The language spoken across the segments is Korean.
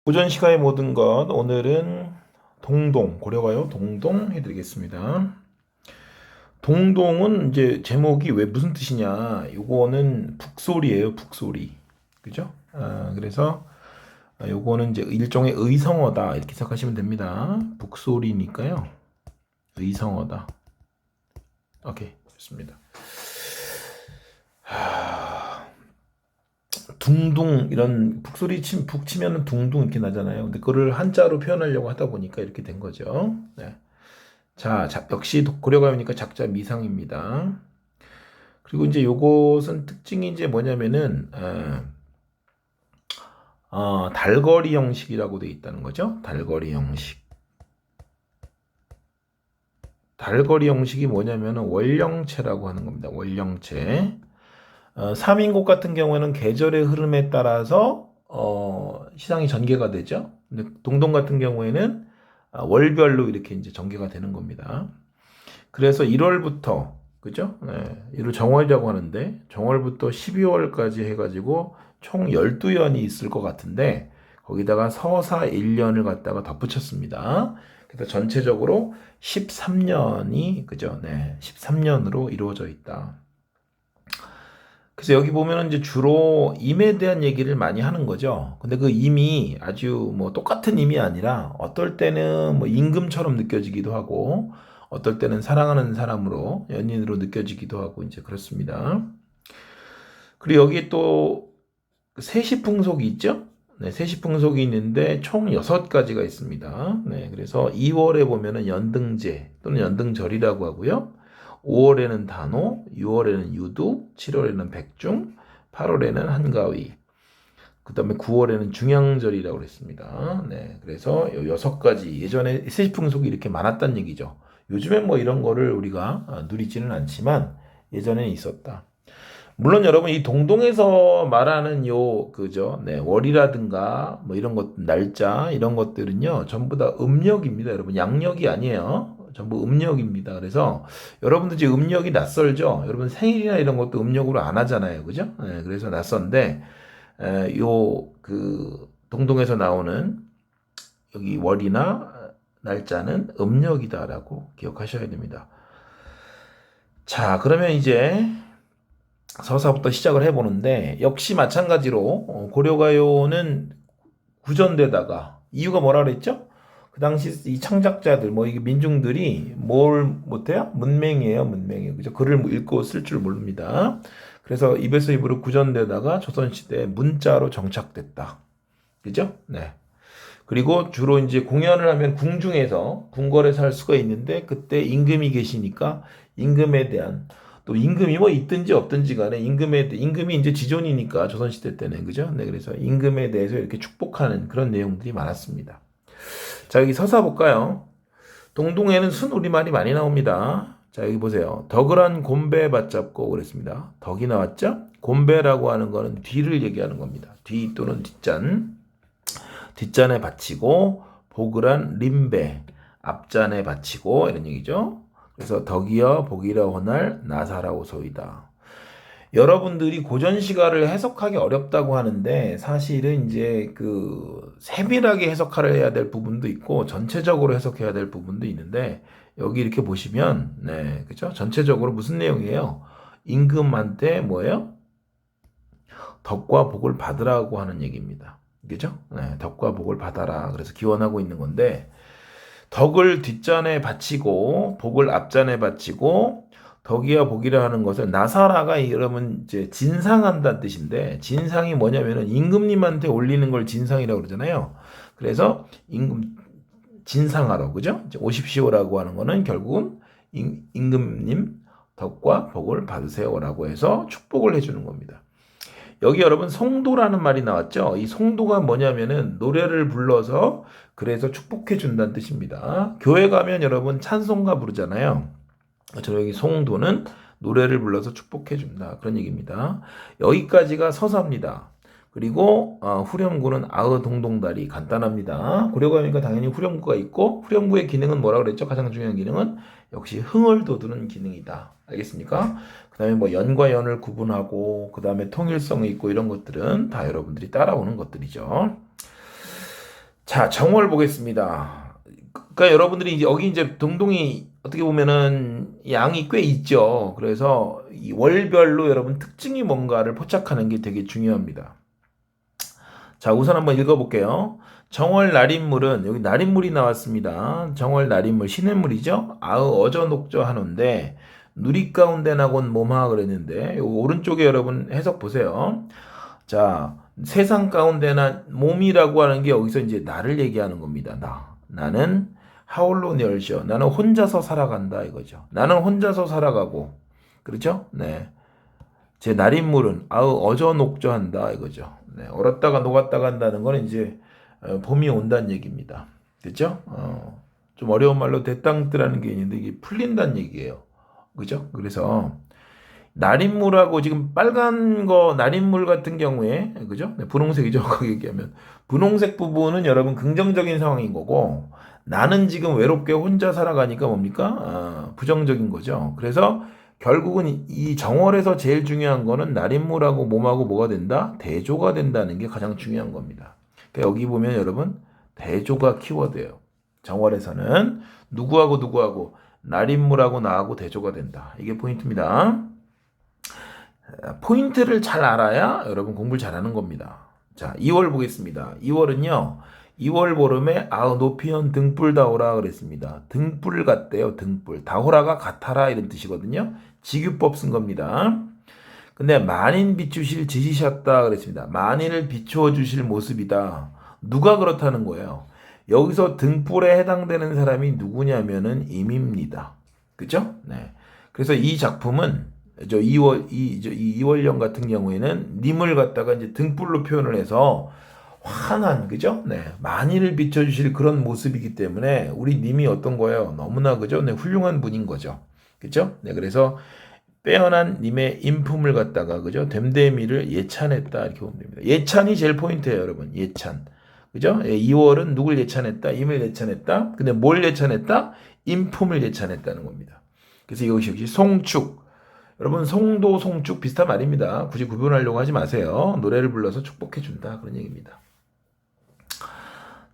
오전 시간의 모든 것 오늘은 동동 고려가요 동동 해드리겠습니다. 동동은 이제 제목이 왜 무슨 뜻이냐? 요거는 북소리예요, 북소리. 그죠? 그래서 요거는 이제 일종의 의성어다 이렇게 생각하시면 됩니다. 북소리니까요. 의성어다. 오케이, 좋습니다. 둥둥 이런 북소리 북 치면은 둥둥 이렇게 나잖아요. 근데 그거를 한자로 표현하려고 하다 보니까 이렇게 된 거죠. 네. 자, 역시 고려가요니까 작자 미상입니다. 그리고 이제 요것은 특징이 이제 뭐냐면은 달거리 형식이라고 되어 있다는 거죠. 달거리 형식. 달거리 형식이 뭐냐면은 월령체라고 하는 겁니다. 월령체. 3인곡 같은 경우에는 계절의 흐름에 따라서 시상이 전개가 되죠. 근데 동동 같은 경우에는 월별로 이렇게 이제 전개가 되는 겁니다. 그래서 1월부터 그죠? 네, 이를 정월이라고 하는데 정월부터 12월까지 해가지고 총 12연이 있을 것 같은데 거기다가 서사 1년을 갖다가 덧붙였습니다. 그래서 전체적으로 13년이 그죠? 네, 13년으로 이루어져 있다. 그래서 여기 보면은 이제 주로 임에 대한 얘기를 많이 하는 거죠. 근데 그 임이 아주 뭐 똑같은 임이 아니라 어떨 때는 뭐 임금처럼 느껴지기도 하고 어떨 때는 사랑하는 사람으로 연인으로 느껴지기도 하고 이제 그렇습니다. 그리고 여기 또 세시풍속이 있죠? 네, 세시풍속이 있는데 총 6가지가 있습니다. 네, 그래서 2월에 보면은 연등제 또는 연등절이라고 하고요. 5월에는 단오, 6월에는 유두, 7월에는 백중, 8월에는 한가위, 그 다음에 9월에는 중양절이라고 그랬습니다. 네, 그래서 6가지, 예전에 세시풍속이 이렇게 많았단 얘기죠. 요즘엔 뭐 이런 거를 우리가 누리지는 않지만 예전에 있었다. 물론 여러분 이 동동에서 말하는 요 그죠? 네, 월이라든가 뭐 이런 것 날짜 이런 것들은요 전부 다 음력입니다, 여러분. 양력이 아니에요. 전부 음력입니다. 그래서 여러분들 이제 음력이 낯설죠. 여러분 생일이나 이런 것도 음력으로 안 하잖아요, 그죠? 네, 그래서 낯선데 요 그 동동에서 나오는 여기 월이나 날짜는 음력이다라고 기억하셔야 됩니다. 자, 그러면 이제 서사부터 시작을 해보는데 역시 마찬가지로 고려가요는 구전되다가 이유가 뭐라 그랬죠? 그 당시 이 창작자들 뭐 이게 민중들이 뭘 못해요? 문맹이에요, 문맹이에요. 그죠? 글을 읽고 쓸 줄 모릅니다. 그래서 입에서 입으로 구전되다가 조선시대 문자로 정착됐다. 그죠? 네. 그리고 주로 이제 공연을 하면 궁중에서 궁궐에서 할 수가 있는데 그때 임금이 계시니까 임금에 대한 또 임금이 뭐 있든지 없든지 간에 임금이 이제 지존이니까 조선시대 때는 그죠? 네, 그래서 임금에 대해서 이렇게 축복하는 그런 내용들이 많았습니다. 자, 여기 서사 볼까요? 동동에는 순우리말이 많이 나옵니다. 자, 여기 보세요. 덕을한 곰배 받잡고 그랬습니다. 덕이 나왔죠? 곰배라고 하는 거는 뒤를 얘기하는 겁니다. 뒤 또는 뒷잔. 뒷잔에 받치고 복을한 림배 앞잔에 받치고 이런 얘기죠. 그래서 덕이여 복이라 호날 나사라오소이다. 여러분들이 고전 시가를 해석하기 어렵다고 하는데 사실은 이제 그 세밀하게 해석을 해야 될 부분도 있고 전체적으로 해석해야 될 부분도 있는데 여기 이렇게 보시면 네, 그죠? 전체적으로 무슨 내용이에요? 임금한테 뭐예요? 덕과 복을 받으라고 하는 얘기입니다. 그죠? 네, 덕과 복을 받아라. 그래서 기원하고 있는 건데, 덕을 뒷잔에 바치고, 복을 앞잔에 바치고, 덕이야 복이라 하는 것을 나사라가 여러분 이제 진상한다는 뜻인데, 진상이 뭐냐면은 임금님한테 올리는 걸 진상이라고 그러잖아요. 그래서 임금 진상하러, 그죠? 이제 오십시오라고 하는 거는 결국은 임금님 덕과 복을 받으세요라고 해서 축복을 해주는 겁니다. 여기 여러분 송도라는 말이 나왔죠. 이 송도가 뭐냐면은 노래를 불러서 그래서 축복해 준다는 뜻입니다. 교회 가면 여러분 찬송가 부르잖아요. 저 여기 송도는 노래를 불러서 축복해 준다 그런 얘기입니다. 여기까지가 서사입니다. 그리고 후렴구는 아의동동다리 간단합니다. 고려가니까 당연히 후렴구가 있고 후렴구의 기능은 뭐라 그랬죠? 가장 중요한 기능은 역시 흥을 돋우는 기능이다. 알겠습니까? 그 다음에 뭐 연과 연을 구분하고 그 다음에 통일성이 있고 이런 것들은 다 여러분들이 따라오는 것들이죠. 자, 정월 보겠습니다. 그러니까 여러분들이 이제 여기 이제 동동이 어떻게 보면은 양이 꽤 있죠. 그래서 이 월별로 여러분 특징이 뭔가를 포착하는 게 되게 중요합니다. 자, 우선 한번 읽어볼게요. 정월 날인물은 여기 날인물이 나왔습니다. 정월 날인물 시냇물이죠. 아으 어저 녹저 한온데 누리 가운데 나곤 몸하 그랬는데 요 오른쪽에 여러분 해석 보세요. 자, 세상 가운데나 몸이라고 하는 게 여기서 이제 나를 얘기하는 겁니다. 나는 하울로 널셔. 나는 혼자서 살아간다 이거죠. 나는 혼자서 살아가고 그렇죠? 네. 제 날인물은 아으 어저 녹저 한다 이거죠. 네. 얼었다가 녹았다가 한다는 거는 이제 봄이 온다는 얘기입니다. 그렇죠? 좀 어려운 말로 대땅뜨라는 게 있는데 이게 풀린다는 얘기예요. 그죠? 그래서 날인물하고 지금 빨간 거 날인물 같은 경우에 그죠? 네, 분홍색이죠. 거기 얘기하면 분홍색 부분은 여러분 긍정적인 상황인 거고 나는 지금 외롭게 혼자 살아가니까 뭡니까? 부정적인 거죠. 그래서 결국은 이 정월에서 제일 중요한 거는 날인물하고 몸하고 뭐가 된다? 대조가 된다는 게 가장 중요한 겁니다. 그러니까 여기 보면 여러분 대조가 키워드예요. 정월에서는 누구하고 날인물하고 나하고 대조가 된다. 이게 포인트입니다. 포인트를 잘 알아야 여러분 공부를 잘하는 겁니다. 자, 2월 보겠습니다. 2월은요. 2월 보름에 아우 높이현 등불 다오라 그랬습니다. 등불 같대요. 등불. 다오라가 같아라 이런 뜻이거든요. 직유법 쓴 겁니다. 근데 만인 비추실 지시셨다 그랬습니다. 만인을 비추어 주실 모습이다. 누가 그렇다는 거예요? 여기서 등불에 해당되는 사람이 누구냐면은 임입니다. 그죠? 네. 그래서 이 작품은 저 2월령 같은 경우에는 님을 갖다가 이제 등불로 표현을 해서 환한 그죠? 네. 만인을 비춰주실 그런 모습이기 때문에 우리 님이 어떤 거예요? 너무나 그죠? 네. 훌륭한 분인 거죠. 그죠? 네. 그래서 빼어난 님의 인품을 갖다가 그죠? 됨됨이를 예찬했다 이렇게 보면 됩니다. 예찬이 제일 포인트예요, 여러분. 예찬. 그죠? 2월은 누굴 예찬했다? 임을 예찬했다. 근데 뭘 예찬했다? 인품을 예찬했다는 겁니다. 그래서 이것이 역시 송축. 여러분 송도 송축 비슷한 말입니다. 굳이 구분하려고 하지 마세요. 노래를 불러서 축복해준다 그런 얘기입니다.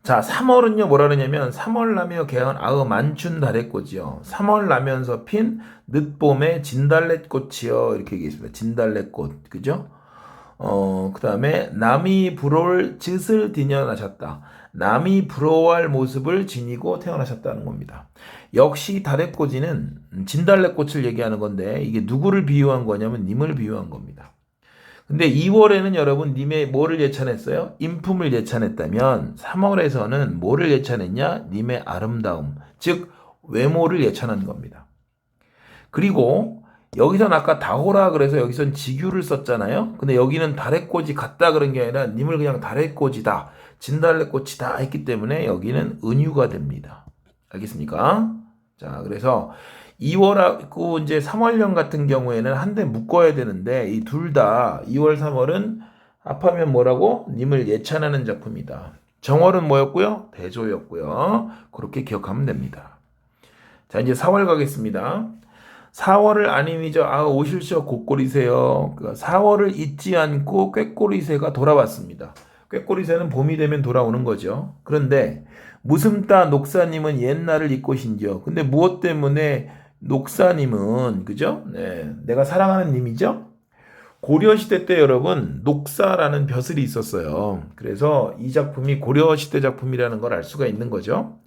자, 3월은요 뭐라 그러냐면 3월 나며 개헌 아으 만춘 달의꽃이요. 3월 나면서 핀 늦봄의 진달래꽃이요. 이렇게 얘기했습니다. 진달래꽃. 그죠? 그 다음에 남이 부러울 짓을 디녀나셨다. 남이 부러워할 모습을 지니고 태어나셨다는 겁니다. 역시 달의꽃이는 진달래꽃을 얘기하는 건데 이게 누구를 비유한 거냐면 님을 비유한 겁니다. 근데 2월에는 여러분 님의 뭐를 예찬했어요? 인품을 예찬했다면 3월에서는 뭐를 예찬했냐? 님의 아름다움, 즉 외모를 예찬한 겁니다. 그리고 여기선 아까 다호라 그래서 여기선 직유를 썼잖아요. 근데 여기는 달의꽃이 같다 그런 게 아니라 님을 그냥 달의꽃이다, 진달래꽃이다 했기 때문에 여기는 은유가 됩니다. 알겠습니까? 자, 그래서 2월하고 이제 3월령 같은 경우에는 한데 묶어야 되는데 이 둘 다 2월, 3월은 합하면 뭐라고? 님을 예찬하는 작품이다. 정월은 뭐였고요? 대조였고요. 그렇게 기억하면 됩니다. 자, 이제 4월 가겠습니다. 4월을 아님이죠. 아, 오실쇼 곧꼬리새요. 4월을 잊지 않고 꾀꼬리새가 돌아왔습니다. 꾀꼬리새는 봄이 되면 돌아오는 거죠. 그런데 무슴따 녹사님은 옛날을 잊고 신지요. 근데 무엇 때문에 녹사님은 그죠? 네, 내가 사랑하는 님이죠. 고려시대 때 여러분 녹사라는 벼슬이 있었어요. 그래서 이 작품이 고려시대 작품이라는 걸 알 수가 있는 거죠.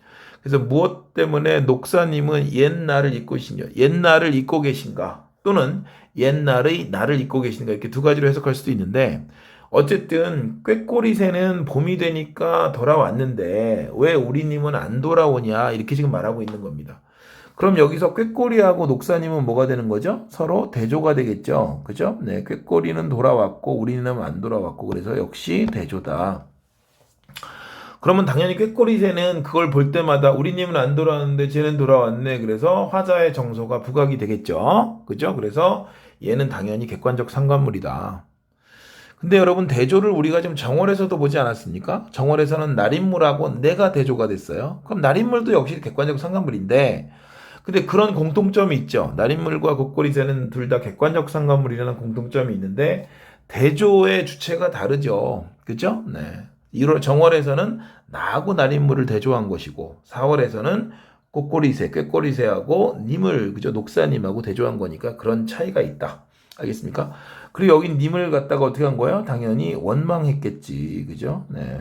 그래서 무엇 때문에 녹사님은 옛날을 잊고 계신가? 옛날을 잊고 계신가? 또는 옛날의 나를 잊고 계신가? 이렇게 두 가지로 해석할 수도 있는데 어쨌든 꾀꼬리새는 봄이 되니까 돌아왔는데 왜 우리님은 안 돌아오냐? 이렇게 지금 말하고 있는 겁니다. 그럼 여기서 꾀꼬리하고 녹사님은 뭐가 되는 거죠? 서로 대조가 되겠죠. 그죠? 네, 꾀꼬리는 돌아왔고 우리는 안 돌아왔고 그래서 역시 대조다. 그러면 당연히 꾀꼬리새는 그걸 볼 때마다 우리님은 안 돌아왔는데 쟤는 돌아왔네. 그래서 화자의 정서가 부각이 되겠죠. 그죠? 그래서 얘는 당연히 객관적 상관물이다. 근데 여러분 대조를 우리가 지금 정월에서도 보지 않았습니까? 정월에서는 날인물하고 내가 대조가 됐어요. 그럼 날인물도 역시 객관적 상관물인데 근데 그런 공통점이 있죠. 날인물과 곶꼬리새는 둘 다 객관적 상관물이라는 공통점이 있는데 대조의 주체가 다르죠. 그죠? 네. 1월 정월에서는 나하고 날인물을 대조한 것이고 4월에서는 꽃꼬리새, 꾀꼬리새하고 님을 그죠 녹사님하고 대조한 거니까 그런 차이가 있다. 알겠습니까? 그리고 여기 님을 갖다가 어떻게 한 거예요? 당연히 원망했겠지, 그죠? 네,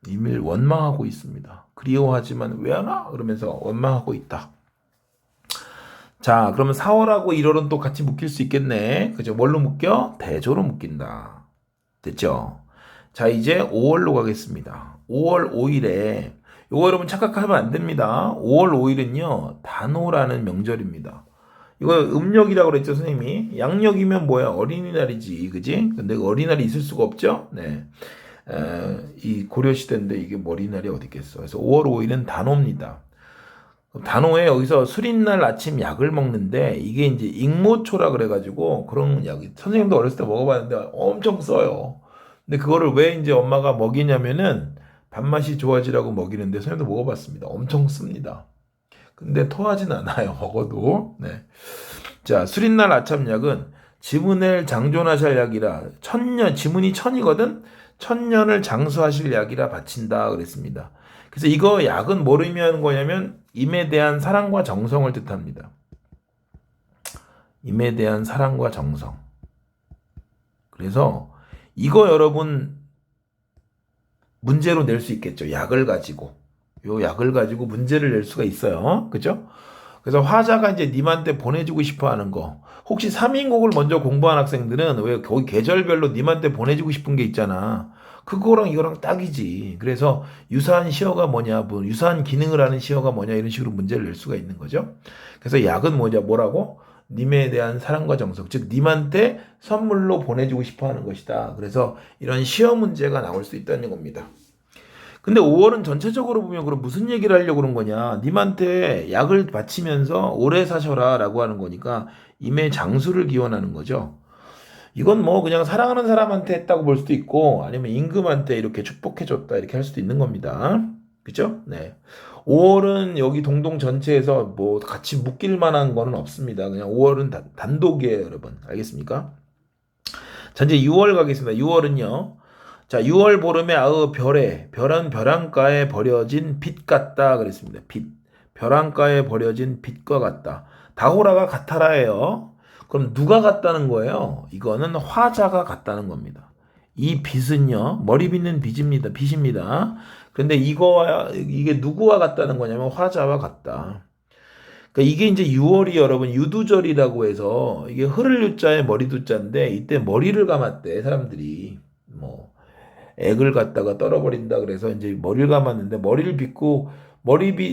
님을 원망하고 있습니다. 그리워하지만 왜 하나? 그러면서 원망하고 있다. 자, 그러면 4월하고 1월은 또 같이 묶일 수 있겠네. 그죠? 뭘로 묶여? 대조로 묶인다. 됐죠? 자, 이제 5월로 가겠습니다. 5월 5일에 이거 여러분 착각하면 안 됩니다. 5월 5일은요 단오라는 명절입니다. 이거 음력이라고 그랬죠 선생님이. 양력이면 뭐야? 어린이날이지, 그지? 근데 어린이날이 있을 수가 없죠. 네, 이 고려 시대인데 이게 어린이날이 어디 있겠어? 그래서 5월 5일은 단오입니다. 단오에 여기서 술인날 아침 약을 먹는데 이게 이제 익모초라 그래가지고 그런 약 선생님도 어렸을 때 먹어봤는데 엄청 써요. 근데 그거를 왜 이제 엄마가 먹이냐면은 밥맛이 좋아지라고 먹이는데 선생님도 먹어봤습니다. 엄청 씁니다. 근데 토하진 않아요. 먹어도. 네. 자, 술인날 아참약은 지문을 장존하실 약이라 천년, 지문이 천이거든. 천년을 장수하실 약이라 바친다 그랬습니다. 그래서 이거 약은 뭘 의미하는 거냐면 임에 대한 사랑과 정성을 뜻합니다. 임에 대한 사랑과 정성. 그래서 이거 여러분 문제로 낼 수 있겠죠. 약을 가지고. 요 약을 가지고 문제를 낼 수가 있어요. 그죠? 그래서 화자가 이제 님한테 보내주고 싶어 하는 거. 혹시 3인곡을 먼저 공부한 학생들은 왜 거기 계절별로 님한테 보내주고 싶은 게 있잖아. 그거랑 이거랑 딱이지. 그래서 유사한 시어가 뭐냐, 뭐 유사한 기능을 하는 시어가 뭐냐 이런 식으로 문제를 낼 수가 있는 거죠. 그래서 약은 뭐냐, 뭐라고? 님에 대한 사랑과 정성, 즉 님한테 선물로 보내주고 싶어 하는 것이다. 그래서 이런 시어 문제가 나올 수 있다는 겁니다. 근데 5월은 전체적으로 보면 그럼 무슨 얘기를 하려고 그런 거냐? 님한테 약을 바치면서 오래 사셔라 라고 하는 거니까 임의 장수를 기원하는 거죠. 이건 뭐 그냥 사랑하는 사람한테 했다고 볼 수도 있고 아니면 임금한테 이렇게 축복해줬다 이렇게 할 수도 있는 겁니다. 그죠? 네. 5월은 여기 동동 전체에서 뭐 같이 묶일 만한 거는 없습니다. 그냥 5월은 단독이에요, 여러분. 알겠습니까? 자, 이제 6월 가겠습니다. 6월은요. 자, 6월 보름에 아으 별에, 별은 벼랑가에 버려진 빛 같다 그랬습니다. 빛. 벼랑가에 버려진 빛과 같다. 다호라가 같아라예요. 그럼 누가 같다는 거예요? 이거는 화자가 같다는 겁니다. 이 빛은요, 머리 빗는 빛입니다. 빛입니다. 그런데 이게 누구와 같다는 거냐면 화자와 같다. 그러니까 이게 이제 6월이 여러분 유두절이라고 해서 이게 흐를 유자에 머리 두자인데 이때 머리를 감았대 사람들이. 뭐 액을 갖다가 떨어버린다 그래서 이제 머리를 감았는데 머리를 빗고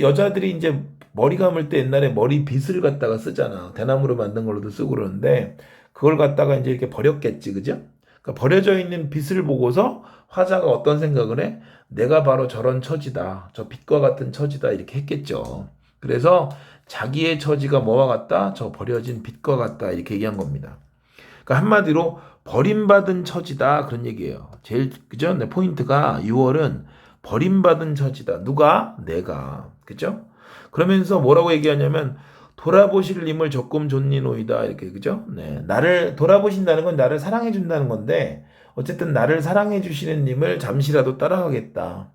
여자들이 이제 머리 감을 때 옛날에 머리 빗을 갖다가 쓰잖아. 대나무로 만든 걸로도 쓰고 그러는데 그걸 갖다가 이제 이렇게 버렸겠지, 그죠? 그러니까 버려져 있는 빗을 보고서 화자가 어떤 생각을 해? 내가 바로 저런 처지다. 저 빛과 같은 처지다. 이렇게 했겠죠. 그래서 자기의 처지가 뭐와 같다? 저 버려진 빛과 같다. 이렇게 얘기한 겁니다. 그러니까 한마디로 버림받은 처지다. 그런 얘기예요. 제일, 그죠? 네, 포인트가 6월은 버림받은 처지다. 누가? 내가. 그죠? 그러면서 뭐라고 얘기하냐면 돌아보실 님을 적금 존니노이다. 이렇게, 그죠? 네. 나를 돌아보신다는 건 나를 사랑해 준다는 건데 어쨌든 나를 사랑해 주시는 님을 잠시라도 따라가겠다.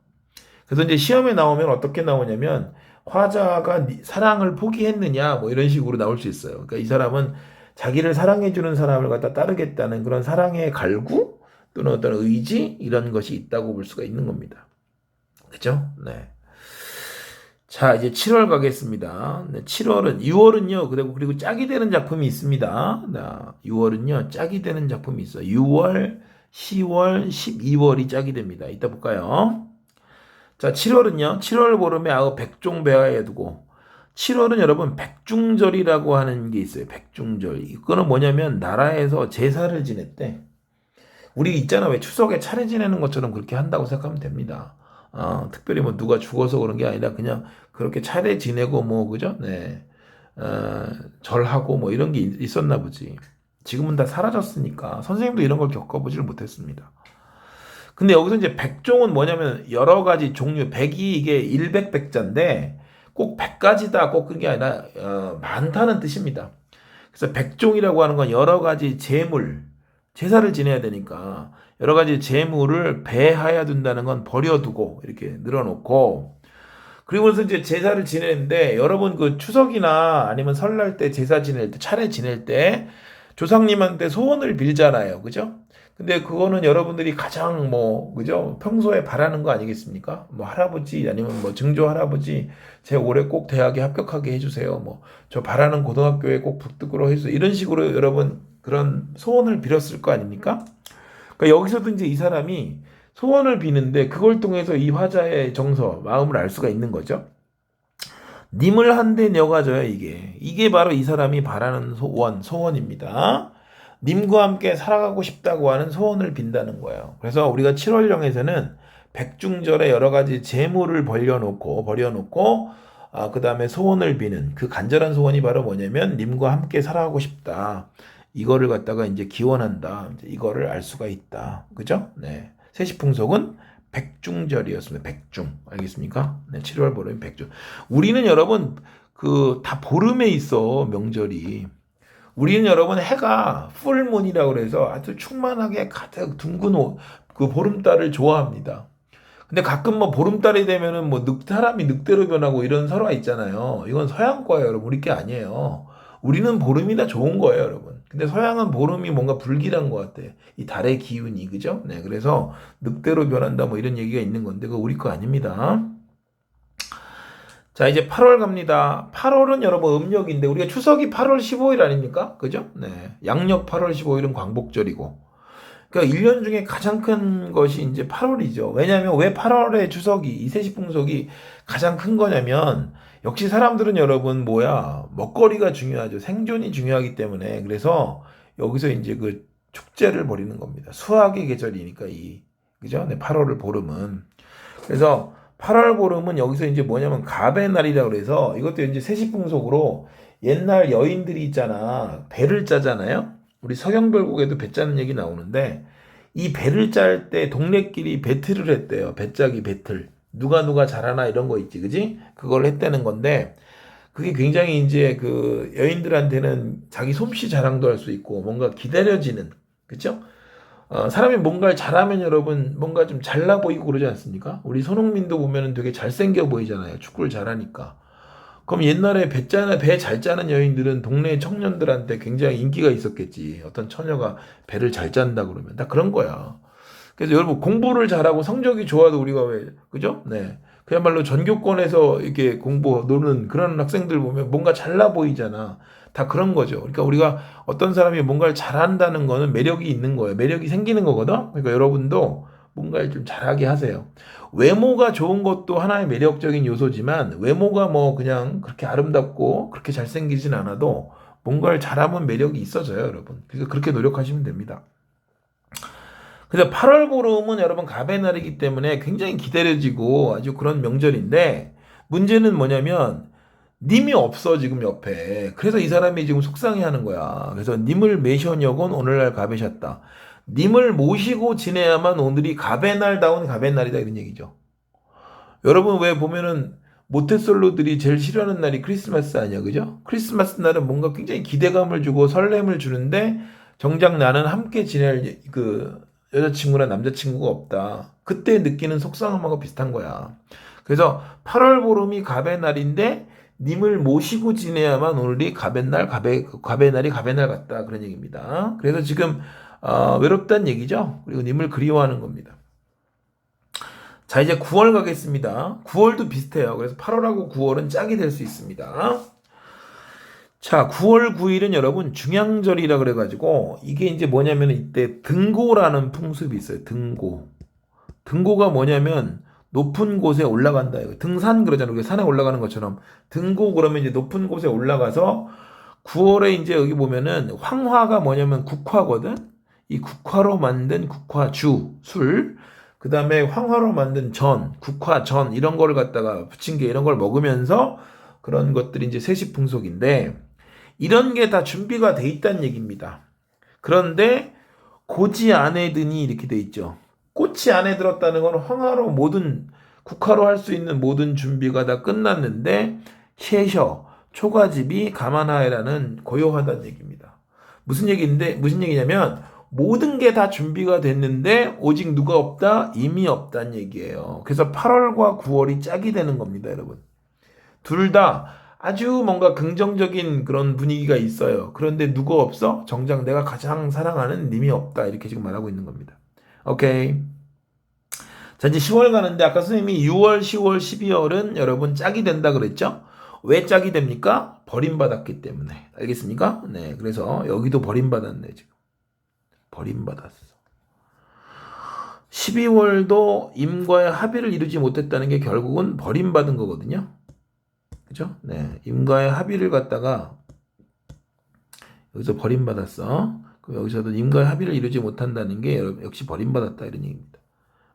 그래서 이제 시험에 나오면 어떻게 나오냐면 화자가 사랑을 포기했느냐 뭐 이런 식으로 나올 수 있어요. 그러니까 이 사람은 자기를 사랑해 주는 사람을 갖다 따르겠다는 그런 사랑의 갈구 또는 어떤 의지 이런 것이 있다고 볼 수가 있는 겁니다. 그죠? 네. 자, 이제 7월 가겠습니다. 네, 7월은 6월은요. 그리고 짝이 되는 작품이 있습니다. 6월은요. 짝이 되는 작품이 있어요. 6월, 10월, 12월이 짝이 됩니다. 이따 볼까요? 자, 7월은요. 7월 보름에 아우 백종배하에 두고 7월은 여러분 백중절이라고 하는 게 있어요. 백중절. 이거는 뭐냐면 나라에서 제사를 지냈대. 우리 있잖아. 왜 추석에 차례 지내는 것처럼 그렇게 한다고 생각하면 됩니다. 특별히 뭐 누가 죽어서 그런 게 아니라 그냥 그렇게 차례 지내고 뭐 그죠? 네. 절하고 뭐 이런 게 있었나 보지. 지금은 다 사라졌으니까 선생님도 이런 걸 겪어보지를 못했습니다. 근데 여기서 이제 백종은 뭐냐면 여러 가지 종류, 백이 이게 일백백자인데 꼭 100가지다 꼭 그게 아니라 많다는 뜻입니다. 그래서 백종이라고 하는 건 여러 가지 제사를 지내야 되니까 여러 가지 재물을 배하여 둔다는 건 버려두고 이렇게 늘어놓고, 그리고서 이제 제사를 지내는데 여러분 그 추석이나 아니면 설날 때 제사 지낼 때 차례 지낼 때 조상님한테 소원을 빌잖아요. 그죠? 근데 그거는 여러분들이 가장 그죠? 평소에 바라는 거 아니겠습니까? 할아버지 아니면 증조 할아버지 제 올해 꼭 대학에 합격하게 해주세요. 저 바라는 고등학교에 꼭 붙도록 해주세요. 이런 식으로 여러분 그런 소원을 빌었을 거 아닙니까? 그러니까 여기서도 이제 이 사람이 소원을 비는데 그걸 통해서 이 화자의 정서, 마음을 알 수가 있는 거죠. 님을 한데 여가져요, 이게. 이게 바로 이 사람이 바라는 소원입니다. 님과 함께 살아가고 싶다고 하는 소원을 빈다는 거예요. 그래서 우리가 7월령에서는 백중절에 여러 가지 재물을 버려놓고, 그 다음에 소원을 비는 그 간절한 소원이 바로 뭐냐면, 님과 함께 살아가고 싶다. 이거를 갖다가 이제 기원한다. 이거를 알 수가 있다. 그죠? 네. 세시풍속은 백중절이었습니다. 백중. 알겠습니까? 네, 7월 보름이 백중. 우리는 여러분, 다 보름에 있어, 명절이. 우리는 여러분, 해가 풀문이라고 그래서 아주 충만하게 가득 둥근 그 보름달을 좋아합니다. 근데 가끔 보름달이 되면은 사람이 늑대로 변하고 이런 설화 있잖아요. 이건 서양 거예요, 여러분. 우리 게 아니에요. 우리는 보름이 다 좋은 거예요, 여러분. 근데 서양은 보름이 뭔가 불길한 것 같아. 이 달의 기운이, 그죠? 네, 그래서 늑대로 변한다 이런 얘기가 있는 건데 그거 우리 거 아닙니다. 자, 이제 8월 갑니다. 8월은 여러분 음력인데 우리가 추석이 8월 15일 아닙니까? 그죠? 네, 양력 8월 15일은 광복절이고. 그러니까 1년 중에 가장 큰 것이 이제 8월이죠. 왜냐하면 왜 8월에 추석이, 이세시풍속이 가장 큰 거냐면, 역시 사람들은 여러분 먹거리가 중요하죠. 생존이 중요하기 때문에. 그래서 여기서 이제 그 축제를 벌이는 겁니다. 수학의 계절이니까 그죠? 네, 8월을 보름은. 그래서 8월 보름은 여기서 이제 뭐냐면 갑의 날이라고 그래서 이것도 이제 세시풍속으로 옛날 여인들이 있잖아. 배를 짜잖아요. 우리 서경별곡에도 배 짜는 얘기 나오는데 이 배를 짤 때 동네끼리 배틀을 했대요. 배짜기 배틀. 누가 잘하나 이런 거 있지, 그지? 그걸 했다는 건데 그게 굉장히 이제 그 여인들한테는 자기 솜씨 자랑도 할 수 있고 뭔가 기다려지는, 그죠? 사람이 뭔가를 잘하면 여러분 뭔가 좀 잘나 보이고 그러지 않습니까? 우리 손흥민도 보면은 되게 잘생겨 보이잖아요. 축구를 잘하니까. 그럼 옛날에 배 잘 짜는 여인들은 동네 청년들한테 굉장히 인기가 있었겠지. 어떤 처녀가 배를 잘 짠다 그러면 다 그런 거야. 그래서 여러분 공부를 잘하고 성적이 좋아도 우리가 그죠? 네. 그야말로 전교권에서 이렇게 공부 노는 그런 학생들 보면 뭔가 잘나 보이잖아. 다 그런 거죠. 그러니까 우리가 어떤 사람이 뭔가를 잘한다는 거는 매력이 있는 거예요. 매력이 생기는 거거든. 그러니까 여러분도 뭔가를 좀 잘하게 하세요. 외모가 좋은 것도 하나의 매력적인 요소지만 외모가 그냥 그렇게 아름답고 그렇게 잘생기진 않아도 뭔가를 잘하면 매력이 있어져요, 여러분. 그래서 그렇게 노력하시면 됩니다. 그래서 8월 보름은 여러분 갑의 날이기 때문에 굉장히 기다려지고 아주 그런 명절인데 문제는 뭐냐면 님이 없어 지금 옆에. 그래서 이 사람이 지금 속상해하는 거야. 그래서 님을 매셔녀곤 오늘날 갑이셨다. 님을 모시고 지내야만 오늘이 갑의 날다운 갑의 날이다 이런 얘기죠. 여러분 왜 보면은 모태솔로들이 제일 싫어하는 날이 크리스마스 아니야, 그죠? 크리스마스 날은 뭔가 굉장히 기대감을 주고 설렘을 주는데 정작 나는 함께 지낼 그 여자친구나 남자친구가 없다. 그때 느끼는 속상함하고 비슷한 거야. 그래서 8월 보름이 갑의 날인데 님을 모시고 지내야만 오늘이 갑의 날이 갑의 날 같다 그런 얘기입니다. 그래서 지금 외롭다는 얘기죠. 그리고 님을 그리워하는 겁니다. 자, 이제 9월 가겠습니다. 9월도 비슷해요. 그래서 8월하고 9월은 짝이 될 수 있습니다. 자, 9월 9일은 여러분 중양절이라 그래가지고 이게 이제 뭐냐면 이때 등고라는 풍습이 있어요. 등고가 뭐냐면 높은 곳에 올라간다. 등산 그러잖아요. 산에 올라가는 것처럼 등고 그러면 이제 높은 곳에 올라가서 9월에 이제 여기 보면은 황화가 뭐냐면 국화거든. 이 국화로 만든 국화주 술. 그 다음에 황화로 만든 국화전 이런 거를 갖다가 부침개 이런 걸 먹으면서 그런 것들이 이제 세시풍속인데 이런 게 다 준비가 돼 있다는 얘기입니다. 그런데 고지 안에 드니 이렇게 돼 있죠. 꽃이 안에 들었다는 건 황화로 국화로 할 수 있는 모든 준비가 다 끝났는데 셰셔 초가집이 감안하에라는 고요하다는 얘기입니다. 무슨 얘기냐면 모든 게 다 준비가 됐는데 오직 누가 없다? 임이 없다는 얘기예요. 그래서 8월과 9월이 짝이 되는 겁니다, 여러분. 둘 다 아주 뭔가 긍정적인 그런 분위기가 있어요. 그런데 누가 없어? 정작 내가 가장 사랑하는 님이 없다. 이렇게 지금 말하고 있는 겁니다. 오케이. 자, 이제 10월 가는데 아까 선생님이 6월, 10월, 12월은 여러분 짝이 된다 그랬죠? 왜 짝이 됩니까? 버림받았기 때문에. 알겠습니까? 네. 그래서 여기도 버림받았네, 지금. 버림받았어. 12월도 임과의 합의를 이루지 못했다는 게 결국은 버림받은 거거든요. 그죠? 네. 임과의 합의를 갖다가 여기서 버림받았어. 그럼 여기서도 임과의 합의를 이루지 못한다는 게 역시 버림받았다 이런 얘기입니다.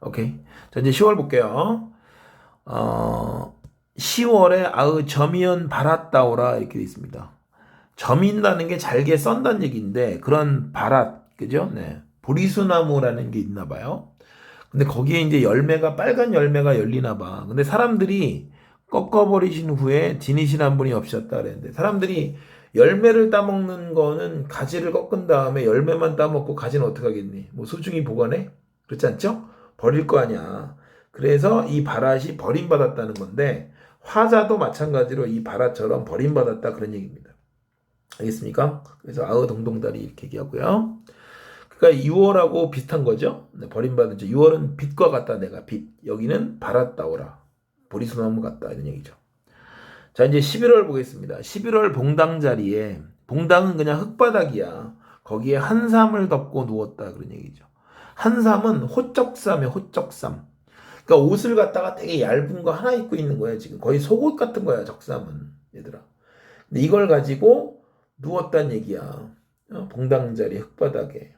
오케이. 자, 이제 10월 볼게요. 10월에 아으 점이연 바랐다오라 이렇게 돼 있습니다. 점인다는 게 잘게 썬다는 얘기인데 그런 바랏, 그죠? 네. 보리수나무라는 게 있나 봐요. 근데 거기에 이제 열매가 빨간 열매가 열리나 봐. 근데 사람들이 꺾어버리신 후에 지니신 분이 없으셨다 그랬는데 사람들이 열매를 따먹는 거는 가지를 꺾은 다음에 열매만 따먹고 가지는 어떻게 하겠니? 뭐 소중히 보관해? 그렇지 않죠? 버릴 거 아니야. 그래서 이 바랏이 버림받았다는 건데 화자도 마찬가지로 이 바랏처럼 버림받았다 그런 얘기입니다. 알겠습니까? 그래서 아으 동동다리 이렇게 얘기하고요. 그러니까 6월하고 비슷한 거죠. 네, 버림받은 6월은 빛과 같다 내가 빛. 여기는 바랐다오라. 보리수나무 같다 이런 얘기죠. 자, 이제 11월 보겠습니다. 11월 봉당 자리에 봉당은 그냥 흙바닥이야. 거기에 한삼을 덮고 누웠다 그런 얘기죠. 한삼은 호적삼이에요. 호적삼. 그러니까 옷을 갖다가 되게 얇은 거 하나 입고 있는 거야 지금. 거의 속옷 같은 거야 적삼은 얘들아. 근데 이걸 가지고 누웠다는 얘기야. 봉당 자리 흙바닥에.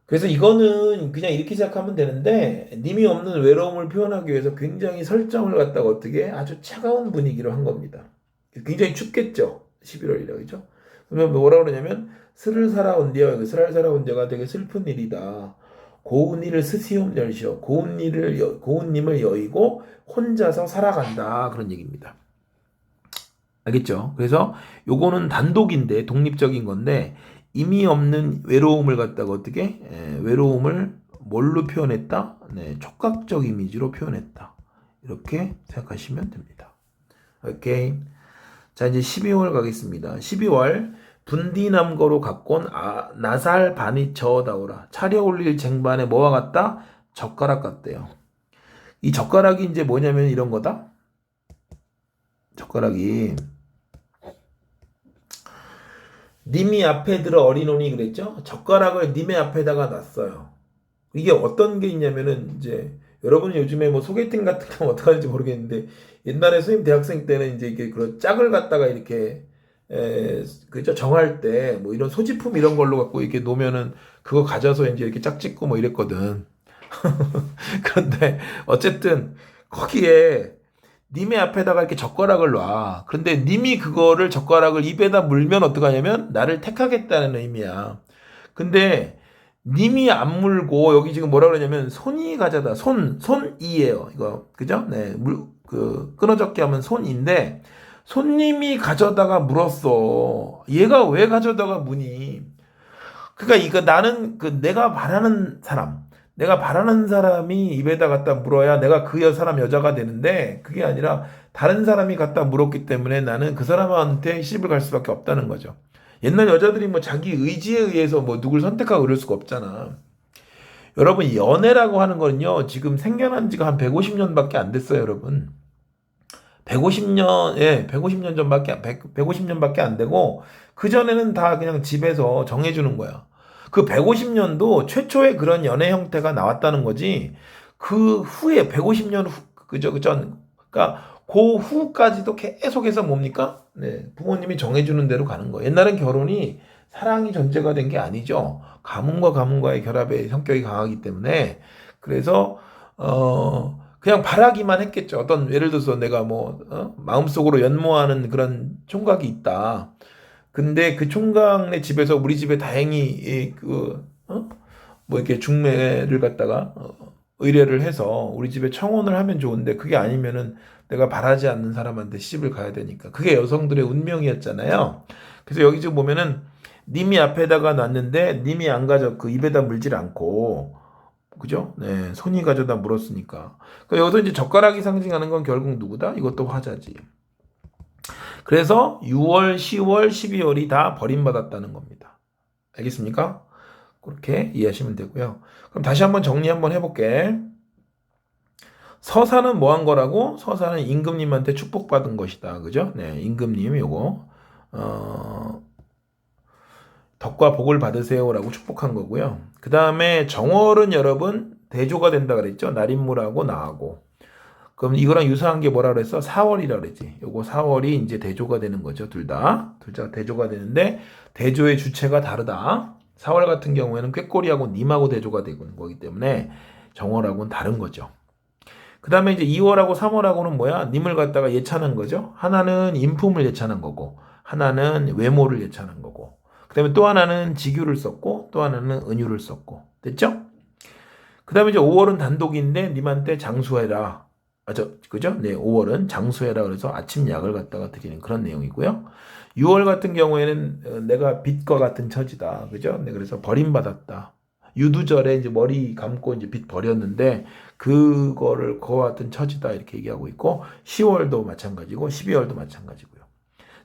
그래서 이거는 그냥 이렇게 시작하면 되는데 님이 없는 외로움을 표현하기 위해서 굉장히 설정을 갖다가 어떻게 아주 차가운 분위기로 한 겁니다. 굉장히 춥겠죠. 11월이라 그죠? 그러면 뭐라 그러냐면 스를 살아온디어 스를 살아온디어가 되게 슬픈 일이다. 고운 일을 스시옴 열시오. 고운 님을 여의고 혼자서 살아간다 그런 얘기입니다. 알겠죠? 그래서 요거는 단독인데 독립적인 건데 의미 없는 외로움을 갖다가 어떻게 외로움을 뭘로 표현했다? 네, 촉각적 이미지로 표현했다. 이렇게 생각하시면 됩니다. 오케이. 자, 이제 12월 가겠습니다. 12월 분디남거로 갖곤 나살 반이 저어다오라. 차려 올릴 쟁반에 뭐와 같다? 젓가락 같대요. 이 젓가락이 이제 뭐냐면 이런 거다. 젓가락이 님이 앞에 들어 어리노니 그랬죠? 젓가락을 님의 앞에다가 놨어요. 이게 어떤 게 있냐면은 이제 여러분 요즘에 뭐 소개팅 같은 거 어떻게 하는지 모르겠는데 옛날에 선생님 대학생 때는 이제 이게 그런 짝을 갖다가 이렇게 그죠? 정할 때 뭐 이런 소지품 이런 걸로 갖고 이렇게 놓으면은 그거 가져서 이제 이렇게 짝 짓고 뭐 이랬거든. 그런데 어쨌든 거기에 님의 앞에다가 이렇게 젓가락을 놔. 그런데 님이 그거를 젓가락을 입에다 물면 어떡하냐면 나를 택하겠다는 의미야. 근데 님이 안 물고 여기 지금 뭐라 그러냐면 손이 가져다. 손이에요. 이거 그죠? 네. 끊어적게 하면 손인데 손님이 가져다가 물었어. 얘가 왜 가져다가 무니? 그러니까 이거 나는 내가 바라는 사람이 입에다 갖다 물어야 내가 그 사람 여자가 되는데 그게 아니라 다른 사람이 갖다 물었기 때문에 나는 그 사람한테 시집을 갈 수밖에 없다는 거죠. 옛날 여자들이 뭐 자기 의지에 의해서 뭐 누굴 선택하고 이럴 수가 없잖아. 여러분 연애라고 하는 거는요 지금 생겨난 지가 한 150년밖에 안 됐어요 여러분. 150년 전밖에 150년밖에 안 되고 그 전에는 다 그냥 집에서 정해주는 거야. 그 150년도 최초의 그런 연애 형태가 나왔다는 거지. 그 후에 150년 후 그러니까 그 후까지도 계속해서 뭡니까? 네, 부모님이 정해주는 대로 가는 거예요. 옛날엔 결혼이 사랑이 전제가 된 게 아니죠. 가문과 가문과의 결합의 성격이 강하기 때문에 그래서 그냥 바라기만 했겠죠. 어떤 예를 들어서 내가 마음속으로 연모하는 그런 총각이 있다. 근데 그 총각네 집에서 우리 집에 다행히 뭐 이렇게 중매를 갖다가 의뢰를 해서 우리 집에 청혼을 하면 좋은데 그게 아니면은 내가 바라지 않는 사람한테 시집을 가야 되니까 그게 여성들의 운명이었잖아요. 그래서 여기 지금 보면은 님이 앞에다가 놨는데 님이 안 가져 그 입에다 물질 않고 그죠? 네, 손이 가져다 물었으니까. 그러니까 여기서 이제 젓가락이 상징하는 건 결국 누구다? 이것도 화자지. 그래서 6월, 10월, 12월이 다 버림받았다는 겁니다. 알겠습니까? 그렇게 이해하시면 되고요. 그럼 다시 한번 정리 한번 해볼게. 서사는 뭐 한 거라고? 서사는 임금님한테 축복받은 것이다. 그죠? 네, 임금님 요거 덕과 복을 받으세요라고 축복한 거고요. 그 다음에 정월은 여러분 대조가 된다 그랬죠? 날인물하고 나하고. 그럼 이거랑 유사한 게 뭐라 그랬어? 4월이라 그랬지. 요거 4월이 이제 대조가 되는 거죠. 둘 다 대조가 되는데 대조의 주체가 다르다. 4월 같은 경우에는 꾀꼬리하고 님하고 대조가 되는 거기 때문에 정월하고는 다른 거죠. 그 다음에 이제 2월하고 3월하고는 뭐야? 님을 갖다가 예찬한 거죠. 하나는 인품을 예찬한 거고, 하나는 외모를 예찬한 거고, 그 다음에 또 하나는 직유를 썼고, 또 하나는 은유를 썼고. 됐죠? 그 다음에 이제 5월은 단독인데, 님한테 장수해라. 그죠? 네, 5월은 장수해라. 그래서 아침 약을 갖다가 드리는 그런 내용이고요. 6월 같은 경우에는 내가 빛과 같은 처지다. 그죠? 네, 그래서 버림받았다. 유두절에 이제 머리 감고 이제 빛 버렸는데, 그거를 그와 같은 처지다. 이렇게 얘기하고 있고, 10월도 마찬가지고, 12월도 마찬가지고요.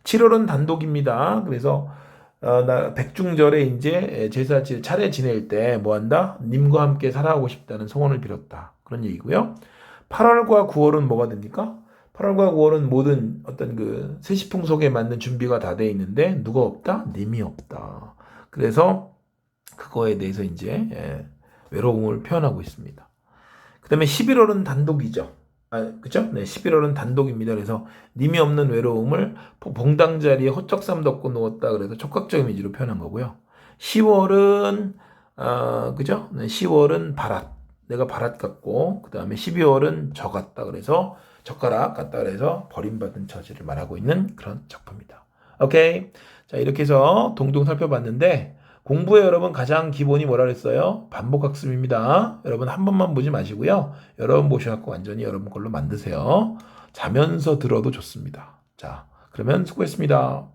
7월은 단독입니다. 그래서, 나 백중절에 이제 제사 차례 지낼 때 뭐 한다? 님과 함께 살아가고 싶다는 소원을 빌었다. 그런 얘기고요. 8월과 9월은 뭐가 됩니까? 8월과 9월은 모든 어떤 그 세시풍속에 맞는 준비가 다 돼 있는데 누가 없다? 님이 없다. 그래서 그거에 대해서 이제 외로움을 표현하고 있습니다. 그 다음에 11월은 단독이죠. 그죠? 네, 11월은 단독입니다. 그래서 님이 없는 외로움을 봉당 자리에 호적삼 덮고 누웠다. 그래서 촉각적 이미지로 표현한 거고요. 10월은 그죠? 네, 10월은 바랏. 내가 바랏 같고 그 다음에 12월은 저 같다. 그래서 젓가락 같다. 그래서 버림받은 처지를 말하고 있는 그런 작품이다. 오케이. 자, 이렇게 해서 동동 살펴봤는데 공부에 여러분 가장 기본이 뭐라 그랬어요? 반복학습입니다. 여러분 한 번만 보지 마시고요. 여러분 보셔갖고 완전히 여러분 걸로 만드세요. 자면서 들어도 좋습니다. 자, 그러면 수고했습니다.